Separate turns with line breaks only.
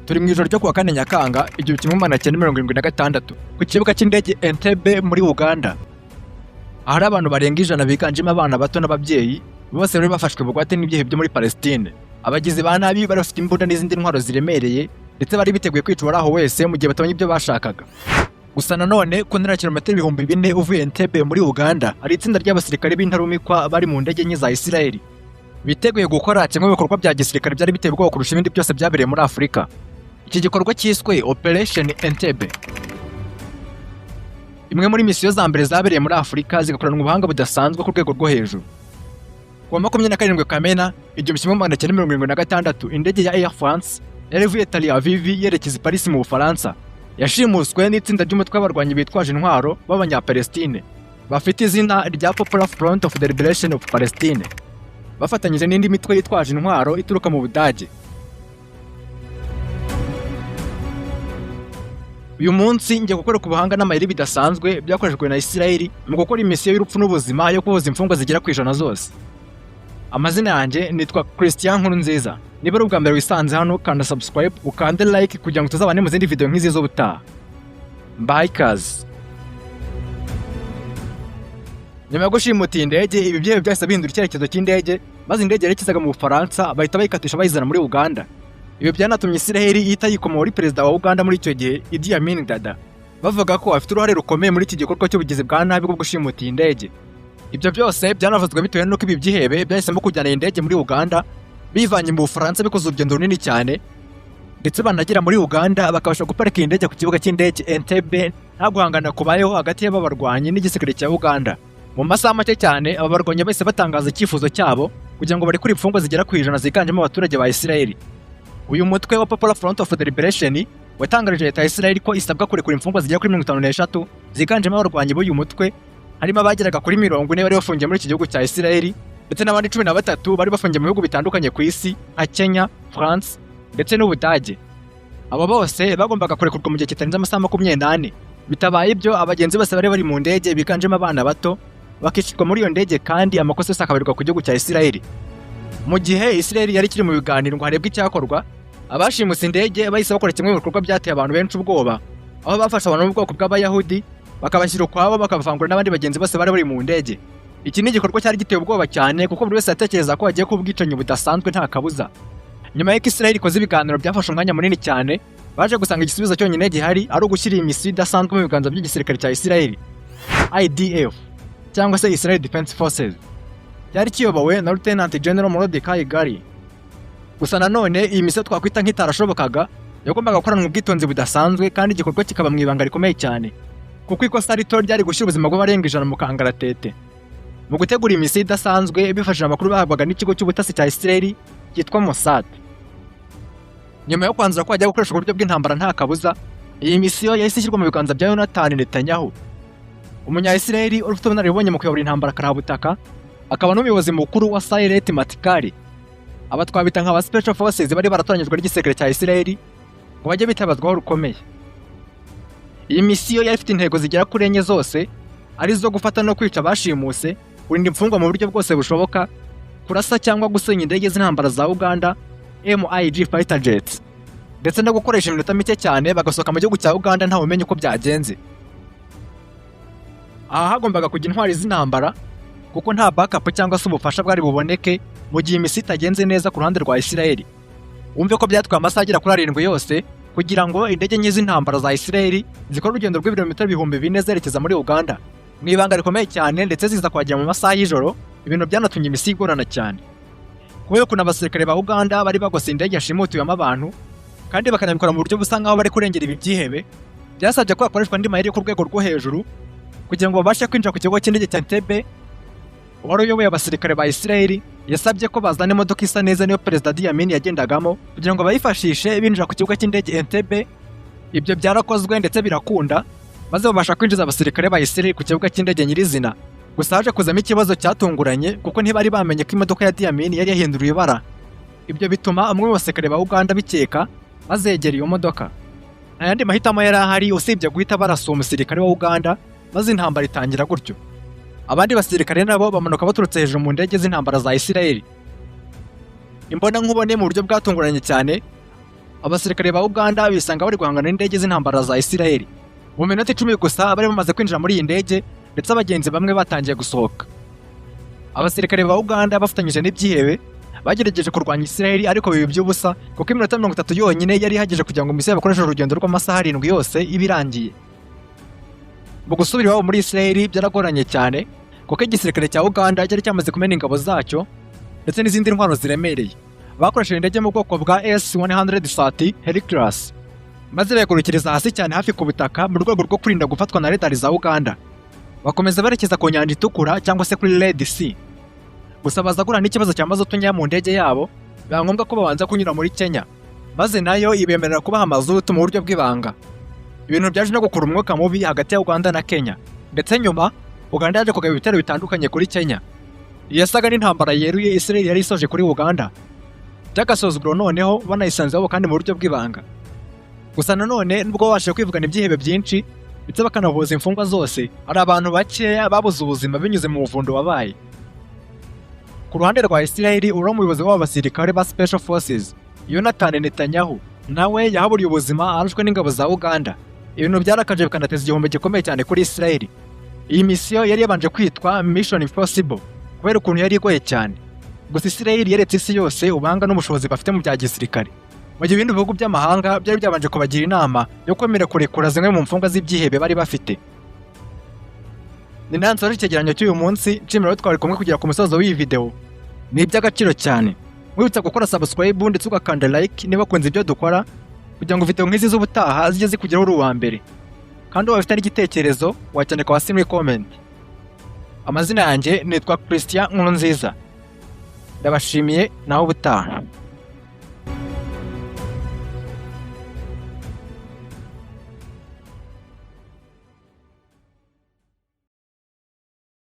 Turi mu ijoro ryo kuwa 4 Nyakanga 1976 ku kibuga cy'indege Entebbe muri Uganda. Ahari abantu barenga 100 biganjemo abana bato n'ababyeyi, bose bari bafashwe bugwate n'ibyehe byo muri Palestine. Abagizi ba nabi bari bafite imbunda n'izindi ntwaro ziremereye, ndetse bari biteguye kwica baraho wese mu gihe batabonye ibyo bashakaga. Gusa nanone ku ntera kilometero 4000 uvuye Entebbe muri Uganda, hari itsinda ry'abasirikare b'intarumikwa bari mu ndege nke za Isiraheli, biteguye gukora kimwe mu bikorwa bya gisirikare byari biteye ubwoba kurusha ibindi byose byabereye muri Afurika. Iki gikorwa cyiswe Operation Entebbe. Imwe muri misiyo za mbere zabereye muri Afurika zigakoranwa ubuhanga budasanzwe ku rwego rwo hejuru. Ku wa 27 Kamena 1976 indege ya Air France yari ivuye Tel Aviv yerekeza i Paris mu Bufaransa, yashimuswe n'itsinda ry'umutwe w'abarwanyi bitwaje intwaro b'Abanyapalestine bafite izina rya Popular Front of the Liberation of Palestine, bafatanyije n'indi mitwe yitwaje intwaro ituruka mu Budage. Uyu munsi ngiye gukora ku buhanga n'amayeri bidasanzwe byakoreshejwe na Isiraheli mu gukora imisiyo y'urupfu n'ubuzima yo kuboza imfungwa zigera ku ijana zose. Amazina yanjye nitwa Christian NKURUNZIZA. Niba ari ubwa mbere wisanze hano, kanda subscribe, ukande like kugira ngo tuzabane mu zindi video nk'izi zo butaha. Bye guys. Nyuma yo gushimuta indege, ibi byehe byahise bihindura icyerekezo cy'indege, maze indege yerekezaga mu Bufaransa bahita bayikatisha bayizana muri Uganda. Ibi byanatumye Isiraheli ihita yikoma muri perezida wa Uganda muri icyo gihe, Amin bavuga ko afite uruhare rukomeye muri iki gikorwa cy'ubugizi bwa nabi bwo gushimuta indege. Ibyo byose byanavuzwe bitewe n'uko ibi byihebe byahisemo kujyana indege muri Uganda, bivanye mu Bufaransa bikoze urugendo runini cyane, ndetse banagera muri Uganda bakabasha guparika indege ku kibuga cy'indege Entebbe nta guhangana kubayeho hagati y'ababarwanyi n'igisirikare cya Uganda. Mu masaha make cyane aba barwanyi bahise batangaza icyifuzo cyabo kugira ngo barekure imfungwa zigera ku ijana ziganjemo abaturage ba Isiraheli. Uyu mutwe wa Popular Front of the Liberation watangarije leta ya Isiraheli ko isabwa kurekura imfungwa zigera kuri 53 ziganjemo abarwanyi b'uyu mutwe, harimo abageraga kuri 40 bari bafungiye muri iki gihugu cya Isiraheli, ndetse n'abandi 13 bari bafungiye mu bihugu bitandukanye ku isi nka Kenya, France ndetse n'Ubudage. Abo bose bagombaga kurekurwa mu gihe kitarenze amasaha 28. Bitabaye ibyo, abagenzi bose bari mu ndege biganjemo abana bato bakicirwa muri iyo ndege, kandi amakosa yose akabarirwa ku gihugu cya Isiraheli. Mu gihe Isiraheli yari kiri mu biganiro ngo harebwe icyakorwa, abashimuse indege bahise bakora kimwe mu bikorwa byateye abantu benshi ubwoba, aho bafashe abantu mu bwoko bw'Abayahudi bakabashyira ukwabo bakabavangura n'abandi bagenzi bose bari mu ndege. Iki ni igikorwa cyari giteye ubwoba cyane kuko buri wese yatekereza ko hagiye kuba ubwicanyi budasanzwe nta kabuza. Nyuma y'uko Isiraheli ikoze ibiganiro byafashe umwanya munini cyane, baje gusanga igisubizo cyonyine gihari ari ugushyira iyi misiyo idasanzwe mu biganza by'igisirikare cya Isiraheli, IDF cyangwa se Israel Defense Forces. Yari kiyobowe na Lieutenant General Mordecai Gali. Gusa nanone iyi misiyo twakwita nk'itarashobokaga yagombaga gukoranwa ubwitonzi budasanzwe, kandi igikorwa kikaba mu ibanga rikomeye cyane, kuko ikosa rito ryari gushyira ubuzima bw'abarenga 100 mu kangaratete. Mu gutegura imisiyo idasanzwe bifashishije amakuru bahabwaga n'ikigo cy'ubutasi cya Isiraheli cyitwa Mossad. Nyuma yo kwanzura ko hajya gukoresha uburyo bw'intambara nta kabuza, iyi misiyo yahise ishyirwa mu biganza bya Jonathan Netanyahu, umunya-Isiraheli ufite ubunararibonye mu kuyobora intambara Karahabutaka, akaba n'umuyobozi mukuru wa Silent Matikali. Aba twabita nk'aba Special Forces bari baratoranyijwe n'igisirikare cya Isiraheli ngo bajye bitabazwaho rukomeye. Iyi misiyo yari ifite intego zigera kuri 4 zose, ari zo gufata no kwica abashimuse, kurinda imfungwa mu buryo bwose bushoboka, kurasa cyangwa gusenya indege z'intambara za Uganda MiG fighter jets, ndetse no gukoresha iminota mike cyane bagasohoka mu gihugu cya Uganda ntawe umenye uko byagenze. Aha hagombaga kujya intwari z'intambara kuko nta backup cyangwa se ubufasha bwari buboneke mu gihe imisiyo itagenze neza ku ruhande rwa Isiraheli. Umve ko byatwaye amasaha agera kuri 7 yose kugira ngo indege nke z'intambara za Isiraheli zikora urugendo rw'ibirometero 4000 zerekeza muri Uganda mu ibanga rikomeye cyane, ndetse ziza kuhagera mu masaha y'ijoro. Ibintu byanatumye imisiyo igorana cyane, kubera ko n'abasirikare ba Uganda bari bagose indege yashimutiyemo abantu, kandi bakanabikora mu buryo busa nk'aho bari kurengera ibi byihebe. Byasabye ko hakoreshwa andi mayeri ku rwego rwo hejuru kugira ngo babashe kwinjira ku kigo cy'indege cya Entebbe. Uwari uyoboye abasirikare ba Isiraheli yasabye ko bazana imodoka isa neza niyo perezida Amin yagendagamo kugira ngo bayifashishe binjira ku kibuga cy'indege Entebbe. Ibyo byarakozwe ndetse birakunda, maze babasha kwinjiza abasirikare ba Isiraheli ku kibuga cy'indege nyirizina. Gusa haje kuzamo ikibazo cyatunguranye kuko ntibari bamenye ko imodoka ya Amin yari yahinduye ibara. Ibyo bituma umwe mu basirikare ba Uganda bikeka, maze yegera iyo modoka. Nta yandi mahitamo yari ahari usibye guhita barasa umusirikare wa Uganda, maze intambara itangira gutyo. Abandi basirikare nabo bamanuka baturutse hejuru mu ndege z'intambara za Isiraheli. Imbona nkubone mu buryo bwatunguranye cyane, abasirikare ba Uganda bisanga bari guhangana n'indege z'intambara za Isiraheli. Mu minota 10 gusa bari bamaze kwinjira muri iyi ndege ndetse abagenzi bamwe batangiye gusohoka. Abasirikare ba Uganda bafatanyije n'ibyihebe bagerageje kurwanya Isiraheli ariko bibi by'ubusa kuko iminota 30 yonyine yari ihagije kugira ngo Misiri bakoreshe urugendo rw'amasaha 7 yose ibirangiye. Mu gusubira iwabo muri Isiraheli byaragoranye cyane kuko igisirikare cya Uganda cyari cyamaze kumena ingabo zacyo ndetse n'izindi ntwaro ziremereye. Bakoresheje indege mu bwoko bwa S-130 Hercules maze begurukiriza hasi cyane hafi ku butaka mu rwego rwo kurinda gufatwa na radar za Uganda. Bakomeza berekeza ku nyanja itukura cyangwa se kuri Red Sea. Gusa baza guhura n'ikibazo cya mazutu nkeya mu ndege yabo, biba ngombwa ko babanza kunyura muri Kenya, maze nayo ibemerera kubaha mazutu mu buryo bw'ibanga. Ibintu byaje no gukura umwuka mubi hagati ya Uganda na Kenya, ndetse nyuma Uganda yaje kugaba ibitero bitandukanye kuri Kenya. Yasaga n'intambara yeruye Israel yari isoje kuri Uganda. Byakasozuguro noneho banayisanze babo kandi mu buryo bw'ibanga. Gusa nanone nubwo babashije kwivugana ibyihebe byinshi ndetse bakanahuza imfungwa zose, hari abantu bakeya babuze ubuzima binyuze mu buvundo wabaye. Ku ruhande rwa Israel, umuyobozi w'abasirikare ba Special Forces Jonathan Netanyahu nawe yahaburiye ubuzima arashwe n'ingabo za Uganda. Ibintu byarakaje bikanateza igihombo gikomeye cyane kuri Israel. Iyi misiyo yari yabanje kwitwa Mission Impossible kubera ukuntu yari igoye cyane. Gusa Israel yeretse isi yose ubanga n'ubushobozi bafite mu bya gisirikare. Mu gihe ibindi bihugu by'amahanga byari byabanje kubagira inama yo kwemera kurekura zimwe mu mfungwa z'ibyihebe bari bafite. Ni nansoje icyegeranyo cy'uyu munsi, nshimira twari kumwe kugira ku musozo w'iyi video. Ni iby'agaciro cyane. Mwibutsa gukora subscribe ndetse ugakanda like niba kunze ibyo dukora kugira ngo video nk'izi z'ubutaha zijye zikugeraho uri uwa mbere. Kandi waba ufite n'igitekerezo wacyandika hasi muri comment. Amazina yanjye nitwa Christian NKURUNZIZA. Ndabashimiye naho ubutaha.